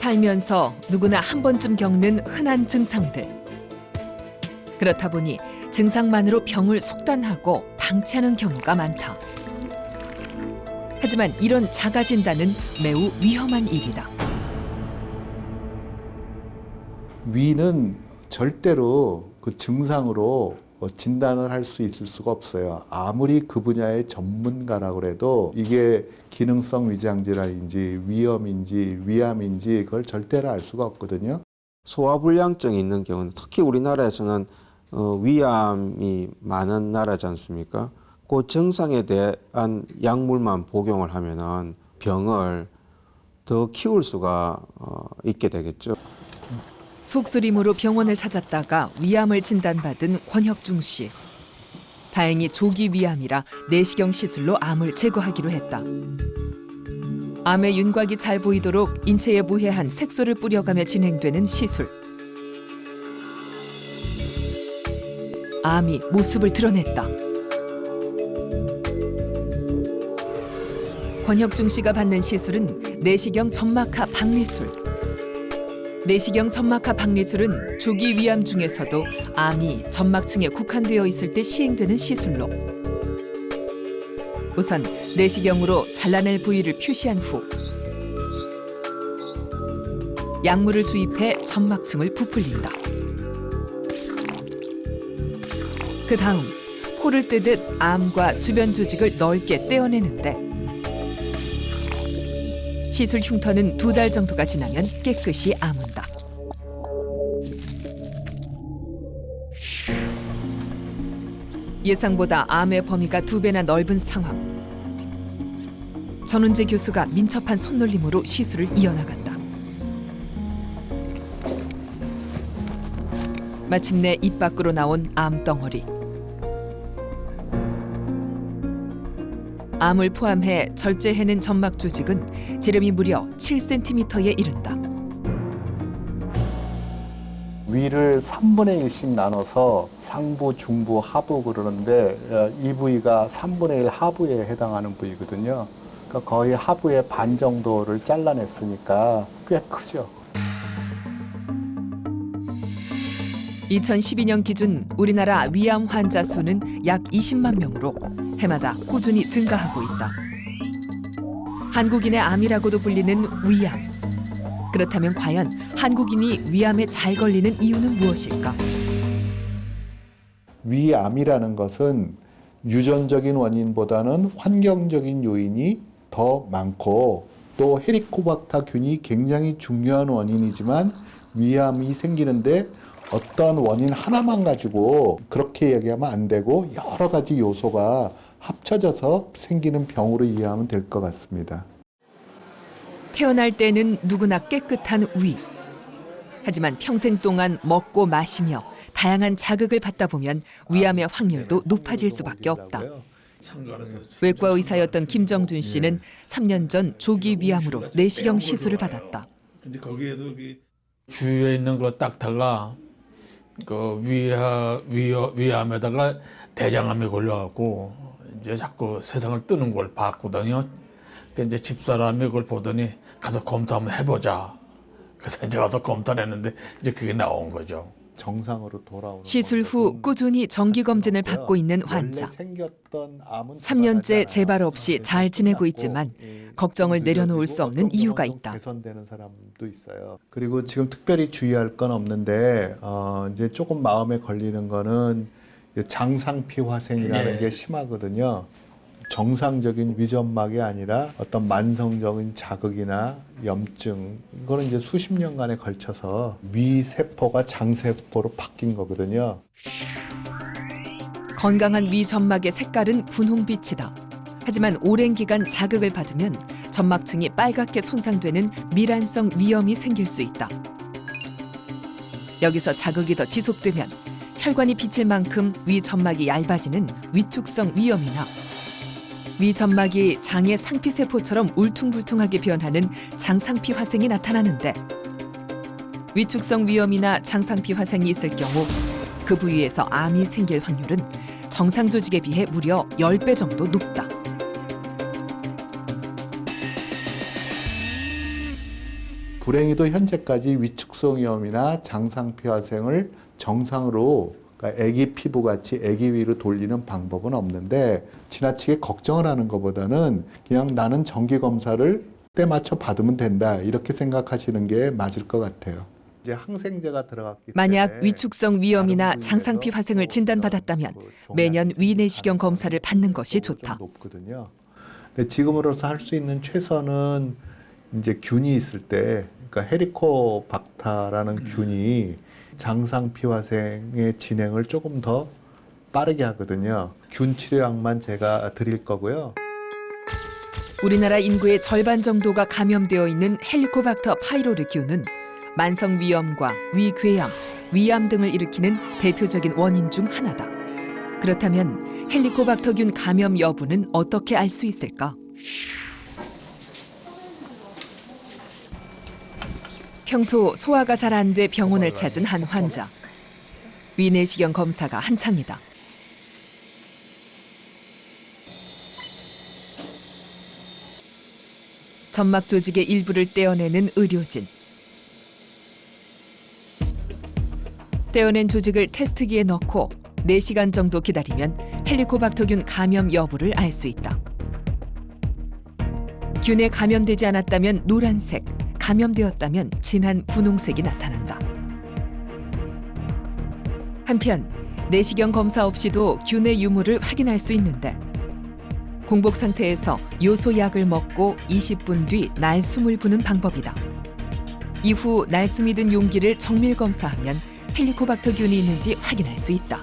살면서 누구나 한 번쯤 겪는 흔한 증상들. 그렇다 보니 증상만으로 병을 속단하고 방치하는 경우가 많다. 하지만 이런 자가 진단은 매우 위험한 일이다. 위는 절대로 그 증상으로 진단을 할 수 있을 수가 없어요. 아무리 그 분야의 전문가라고 해도 이게 기능성 위장질환인지 위염인지 위암인지 그걸 절대로 알 수가 없거든요. 소화불량증이 있는 경우는 특히 우리나라에서는 위암이 많은 나라지 않습니까? 그 증상에 대한 약물만 복용을 하면은 병을 더 키울 수가 있게 되겠죠. 속쓰림으로 병원을 찾았다가 위암을 진단받은 권혁중 씨. 다행히 조기 위암이라 내시경 시술로 암을 제거하기로 했다. 암의 윤곽이 잘 보이도록 인체에 무해한 색소를 뿌려가며 진행되는 시술. 암이 모습을 드러냈다. 권혁중 씨가 받는 시술은 내시경 점막하 박리술. 내시경 점막하 박리술은 조기 위암 중에서도 암이 점막층에 국한되어 있을 때 시행되는 시술로 우선 내시경으로 잘라낼 부위를 표시한 후 약물을 주입해 점막층을 부풀린다. 그 다음 포를 뜨듯 암과 주변 조직을 넓게 떼어내는데 시술 흉터는 2달 정도가 지나면 깨끗이 아문다. 예상보다 암의 범위가 2배나 넓은 상황. 전은재 교수가 민첩한 손놀림으로 시술을 이어나간다. 마침내 입 밖으로 나온 암덩어리. 암을 포함해 절제해낸 점막 조직은 지름이 무려 7cm에 이른다. 위를 3분의 1씩 나눠서 상부, 중부, 하부 그러는데 이 부위가 3분의 1 하부에 해당하는 부위거든요. 그러니까 거의 하부의 반 정도를 잘라냈으니까 꽤 크죠. 2012년 기준 우리나라 위암 환자 수는 약 20만 명으로 해마다 꾸준히 증가하고 있다. 한국인의 암이라고도 불리는 위암. 그렇다면 과연 한국인이 위암에 잘 걸리는 이유는 무엇일까? 위암이라는 것은 유전적인 원인보다는 환경적인 요인이 더 많고 또 헤리코박터균이 굉장히 중요한 원인이지만 위암이 생기는데 어떤 원인 하나만 가지고 그렇게 얘기하면 안 되고 여러 가지 요소가 합쳐져서 생기는 병으로 이해하면 될 것 같습니다. 태어날 때는 누구나 깨끗한 위. 하지만 평생 동안 먹고 마시며 다양한 자극을 받다 보면 위암의 확률도 높아질 수밖에 없다. 외과 의사였던 김정준 씨는 3년 전 조기 위암으로 내시경 시술을 받았다. 근데 거기에도 주위에 있는 거 닦다가 그 위암에다가 대장암에 걸려갖고 이제 자꾸 세상을 뜨는 걸 봤거든요. 이제 집사람이 그걸 보더니 가서 검사 한번 해보자. 그래서 이제 가서 검사를 했는데 이제 그게 나온 거죠. 정상으로 돌아오는 시술 후 꾸준히 정기 검진을 받고 있는 환자. 3년째 재발 없이 잘 지내고 있지만 걱정을 내려놓을 수 없는 이유가 있다. 개선되는 사람도 있어요. 그리고 지금 특별히 주의할 건 없는데 이제 조금 마음에 걸리는 거는 장상피 화생이라는 게 심하거든요. 정상적인 위점막이 아니라 어떤 만성적인 자극이나 염증, 이거는 이제 수십 년간에 걸쳐서 위세포가 장세포로 바뀐 거거든요. 건강한 위 점막의 색깔은 분홍빛이다. 하지만 오랜 기간 자극을 받으면 점막층이 빨갛게 손상되는 미란성 위염이 생길 수 있다. 여기서 자극이 더 지속되면 혈관이 비칠 만큼 위 점막이 얇아지는 위축성 위염이나 위 점막이 장의 상피세포처럼 울퉁불퉁하게 변하는 장상피 화생이 나타나는데 위축성 위염이나 장상피 화생이 있을 경우 그 부위에서 암이 생길 확률은 정상 조직에 비해 무려 10배 정도 높다. 불행히도 현재까지 위축성염이나 장상피화생을 정상으로, 그러니까 아기 피부같이 아기 위로 돌리는 방법은 없는데, 지나치게 걱정을 하는 것보다는 그냥 나는 정기검사를 때 맞춰 받으면 된다, 이렇게 생각하시는 게 맞을 것 같아요. 이제 항생제가 들어갔기 만약 때문에 위축성 위염이나 다른 장상피 부위에서 화생을 진단받았다면 종양이 매년 생길 위내시경 검사를 받는 것이 가능성이 좋다. 좀 높거든요. 근데 지금으로서 할 수 있는 최선은 이제 균이 있을 때, 그러니까 헤리코박터라는 균이 장상피화생의 진행을 조금 더 빠르게 하거든요. 균 치료약만 제가 드릴 거고요. 우리나라 인구의 절반 정도가 감염되어 있는 헬리코박터 파이로르균은 만성 위염과 위궤양, 위암 등을 일으키는 대표적인 원인 중 하나다. 그렇다면 헬리코박터균 감염 여부는 어떻게 알 수 있을까? 평소 소화가 잘 안 돼 병원을 찾은 한 환자. 위내시경 검사가 한창이다. 점막 조직의 일부를 떼어내는 의료진. 떼어낸 조직을 테스트기에 넣고 4시간 정도 기다리면 헬리코박터균 감염 여부를 알 수 있다. 균에 감염되지 않았다면 노란색, 감염되었다면 진한 분홍색이 나타난다. 한편 내시경 검사 없이도 균의 유무를 확인할 수 있는데, 공복 상태에서 요소약을 먹고 20분 뒤 날숨을 부는 방법이다. 이후 날숨이 든 용기를 정밀 검사하면 헬리코박터균이 있는지 확인할 수 있다.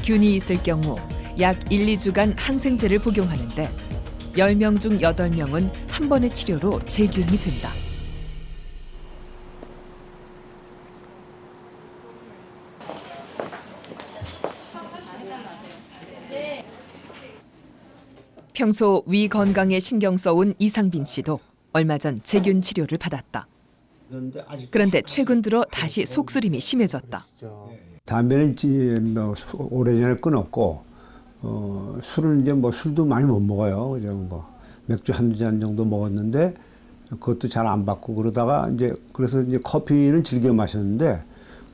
균이 있을 경우 약 1, 2주간 항생제를 복용하는데 10명 중 8명은 한 번의 치료로 재균이 된다. 평소 위 건강에 신경 써온 이상빈 씨도 얼마 전 재균 치료를 받았다. 그런데 최근 들어 다시 속쓰림이 심해졌다. 담배는 뭐 오래전에 끊었고, 술은 이제 뭐 술도 많이 못 먹어요. 그죠? 뭐 맥주 한두 잔 정도 먹었는데 그것도 잘 안 받고 그러다가 그래서 이제 커피는 즐겨 마셨는데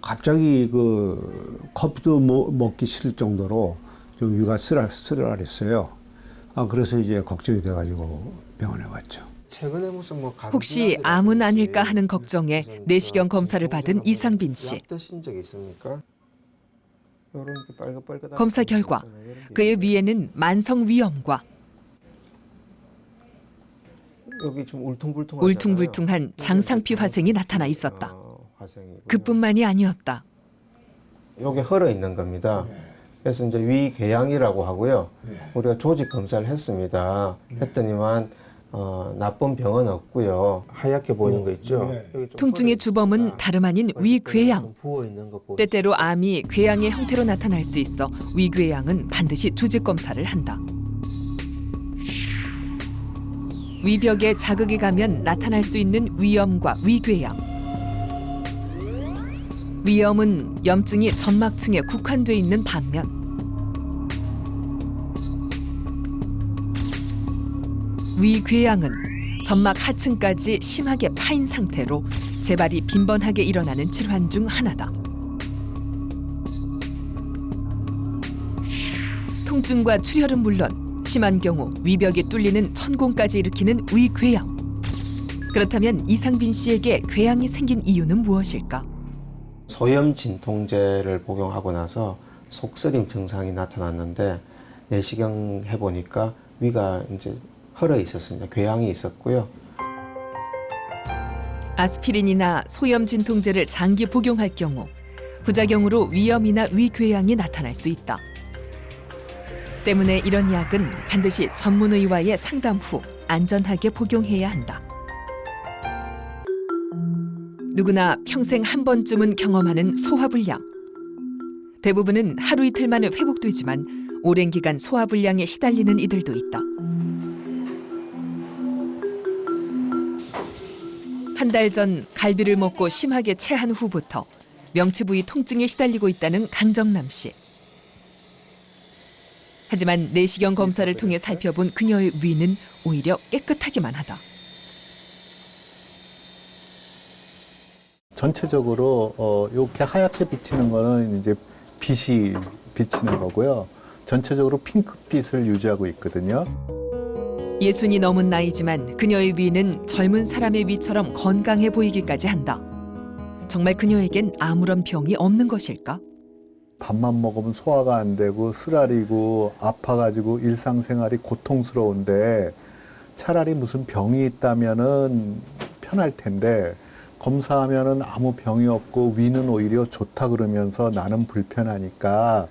갑자기 그 커피도 먹기 싫을 정도로 좀 위가 쓰라렸어요. 그래서 이제 걱정이 돼가지고 병원에 왔죠. 최근에 무슨 뭐 혹시 암은 아닐까 하는 걱정에 내시경 검사를 받은 이상빈 씨. 약 드신 적 있습니까? 요런 게 빨갛빨갛한 검사 게 결과 있잖아요. 이런 게 그의 위에는 만성 위염과 여기 좀 울퉁불퉁한 장상피 화생이 나타나 있었다. 그뿐만이 아니었다. 여기 헐어 있는 겁니다. 그래서 이제 위궤양이라고 하고요. 우리가 조직 검사를 했습니다. 했더니만 나쁜 병은 없고요. 하얗게 보이는 거 있죠. 여기 좀 통증의 헐어 주범은 있으니까 다름 아닌 위궤양. 좀 부어 있는 거 보이시죠? 때때로 암이 궤양의 형태로 나타날 수 있어 위궤양은 반드시 조직 검사를 한다. 위벽에 자극이 가면 나타날 수 있는 위염과 위궤양. 위염은 염증이 점막층에 국한돼 있는 반면 위궤양은 점막 하층까지 심하게 파인 상태로 재발이 빈번하게 일어나는 질환 중 하나다. 통증과 출혈은 물론 심한 경우 위벽이 뚫리는 천공까지 일으키는 위궤양. 그렇다면 이상빈 씨에게 궤양이 생긴 이유는 무엇일까? 소염 진통제를 복용하고 나서 속쓰림 증상이 나타났는데 내시경 해보니까 위가 이제 헐어 있었습니다. 궤양이 있었고요. 아스피린이나 소염 진통제를 장기 복용할 경우 부작용으로 위염이나 위궤양이 나타날 수 있다. 때문에 이런 약은 반드시 전문의와의 상담 후 안전하게 복용해야 한다. 누구나 평생 한 번쯤은 경험하는 소화불량. 대부분은 하루 이틀 만에 회복되지만 오랜 기간 소화불량에 시달리는 이들도 있다. 한 달 전 갈비를 먹고 심하게 체한 후부터 명치 부위 통증에 시달리고 있다는 강정남 씨. 하지만 내시경 검사를 통해 살펴본 그녀의 위는 오히려 깨끗하기만 하다. 전체적으로 이렇게 하얗게 비치는 거는 이제 빛이 비치는 거고요. 전체적으로 핑크빛을 유지하고 있거든요. 60이 넘은 나이지만 그녀의 위는 젊은 사람의 위처럼 건강해 보이기까지 한다. 정말 그녀에겐 아무런 병이 없는 것일까? 밥만 먹으면 소화가 안 되고 쓰라리고 아파가지고 일상생활이 고통스러운데 차라리 무슨 병이 있다면은 편할 텐데 검사하면은 아무 병이 없고 위는 오히려 좋다 그러면서 나는 불편하니까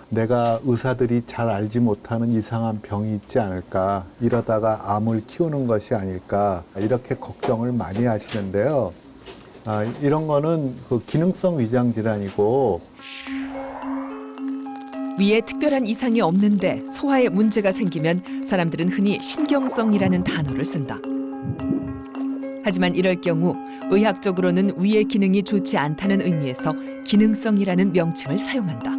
내가 의사들이 잘 알지 못하는 이상한 병이 있지 않을까, 이러다가 암을 키우는 것이 아닐까, 이렇게 걱정을 많이 하시는데요. 이런 거는 그 기능성 위장 질환이고, 위에 특별한 이상이 없는데 소화에 문제가 생기면 사람들은 흔히 신경성이라는 단어를 쓴다. 하지만 이럴 경우 의학적으로는 위의 기능이 좋지 않다는 의미에서 기능성이라는 명칭을 사용한다.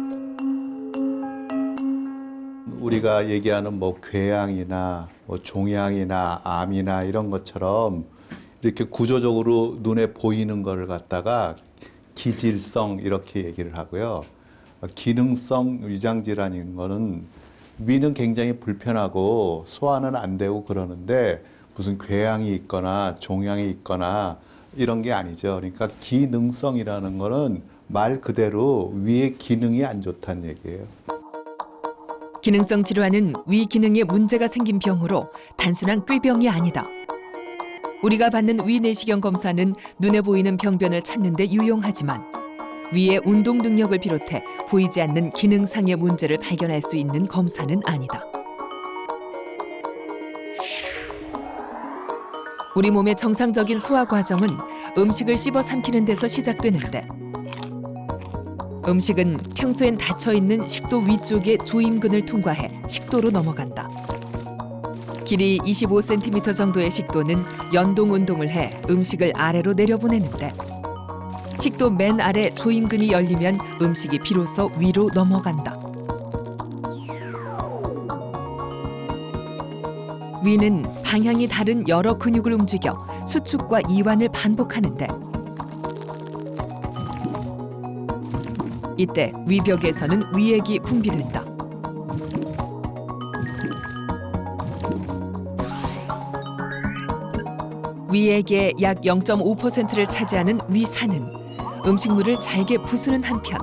우리가 얘기하는 뭐 궤양이나 뭐 종양이나 암이나 이런 것처럼 이렇게 구조적으로 눈에 보이는 거를 갖다가 기질성 이렇게 얘기를 하고요. 기능성 위장 질환인 거는 위는 굉장히 불편하고 소화는 안 되고 그러는데 무슨 궤양이 있거나 종양이 있거나 이런 게 아니죠. 그러니까 기능성이라는 거는 말 그대로 위의 기능이 안 좋다는 얘기예요. 기능성 질환은 위 기능에 문제가 생긴 병으로 단순한 꾀병이 아니다. 우리가 받는 위 내시경 검사는 눈에 보이는 병변을 찾는 데 유용하지만 위의 운동 능력을 비롯해 보이지 않는 기능상의 문제를 발견할 수 있는 검사는 아니다. 우리 몸의 정상적인 소화 과정은 음식을 씹어 삼키는 데서 시작되는데 음식은 평소엔 닫혀있는 식도 위쪽의 조임근을 통과해 식도로 넘어간다. 길이 25cm 정도의 식도는 연동 운동을 해 음식을 아래로 내려보내는데 식도 맨 아래 조임근이 열리면 음식이 비로소 위로 넘어간다. 위는 방향이 다른 여러 근육을 움직여 수축과 이완을 반복하는데 이때 위벽에서는 위액이 분비된다. 위액의 약 0.5%를 차지하는 위산은 음식물을 잘게 부수는 한편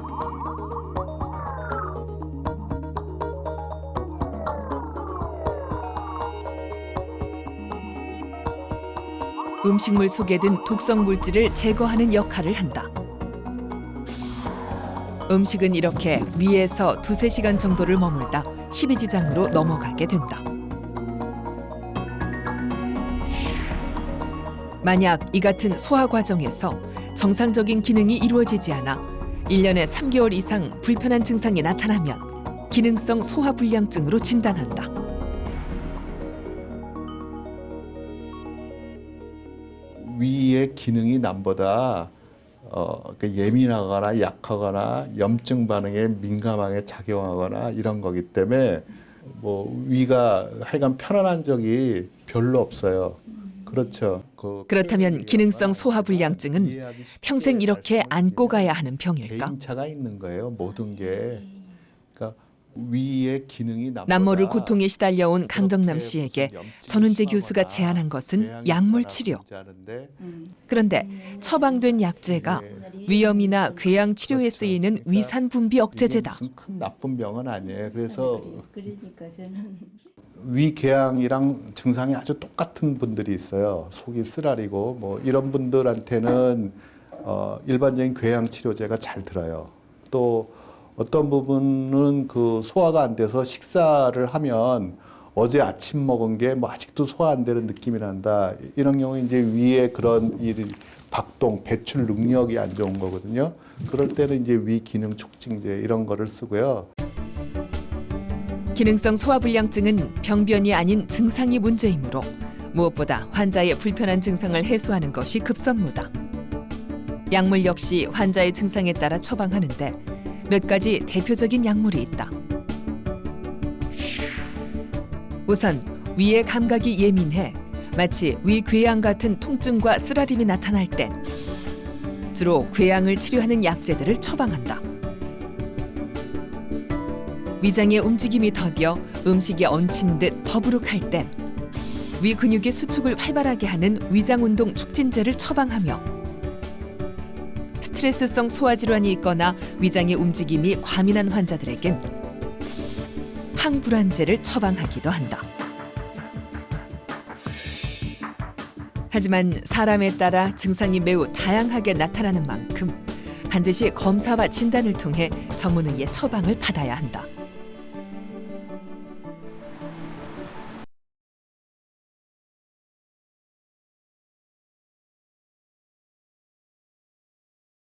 음식물 속에 든 독성 물질을 제거하는 역할을 한다. 음식은 이렇게 위에서 2-3시간 정도를 머물다 십이지장으로 넘어가게 된다. 만약 이 같은 소화 과정에서 정상적인 기능이 이루어지지 않아 1년에 3개월 이상 불편한 증상이 나타나면 기능성 소화불량증으로 진단한다. 위의 기능이 남보다 예민하거나 약하거나 염증 반응에 민감하게 작용하거나 이런 거기 때문에 뭐 위가 하여간 편안한 적이 별로 없어요. 그렇죠. 그렇다면 기능성 소화불량증은 평생 이렇게 안고 가야 하는 병일까? 개인차가 있는 거예요. 모든 게. 그러니까 위의 기능이 남모를 고통에 시달려온 강정남 씨에게 전은재 교수가 제안한 것은 약물 치료. 그런데 처방된 약제가 위염이나 궤양 치료에 쓰이는 위산 분비 억제제다. 무슨 큰 나쁜 병은 아니에요. 그래서 그러니까 저는 위궤양이랑 증상이 아주 똑같은 분들이 있어요. 속이 쓰라리고 뭐 이런 분들한테는 일반적인 궤양 치료제가 잘 들어요. 또 어떤 부분은 그 소화가 안 돼서 식사를 하면 어제 아침 먹은 게 뭐 아직도 소화 안 되는 느낌이 난다. 이런 경우에 이제 위에 그런 박동, 배출 능력이 안 좋은 거거든요. 그럴 때는 이제 위 기능 촉진제 이런 거를 쓰고요. 기능성 소화불량증은 병변이 아닌 증상이 문제이므로 무엇보다 환자의 불편한 증상을 해소하는 것이 급선무다. 약물 역시 환자의 증상에 따라 처방하는데 몇 가지 대표적인 약물이 있다. 우선 위의 감각이 예민해 마치 위궤양 같은 통증과 쓰라림이 나타날 땐 주로 궤양을 치료하는 약재들을 처방한다. 위장의 움직임이 더뎌 음식이 얹힌 듯 더부룩할 땐 위 근육의 수축을 활발하게 하는 위장운동 촉진제를 처방하며 스트레스성 소화질환이 있거나 위장의 움직임이 과민한 환자들에겐 항불안제를 처방하기도 한다. 하지만 사람에 따라 증상이 매우 다양하게 나타나는 만큼 반드시 검사와 진단을 통해 전문의의 처방을 받아야 한다.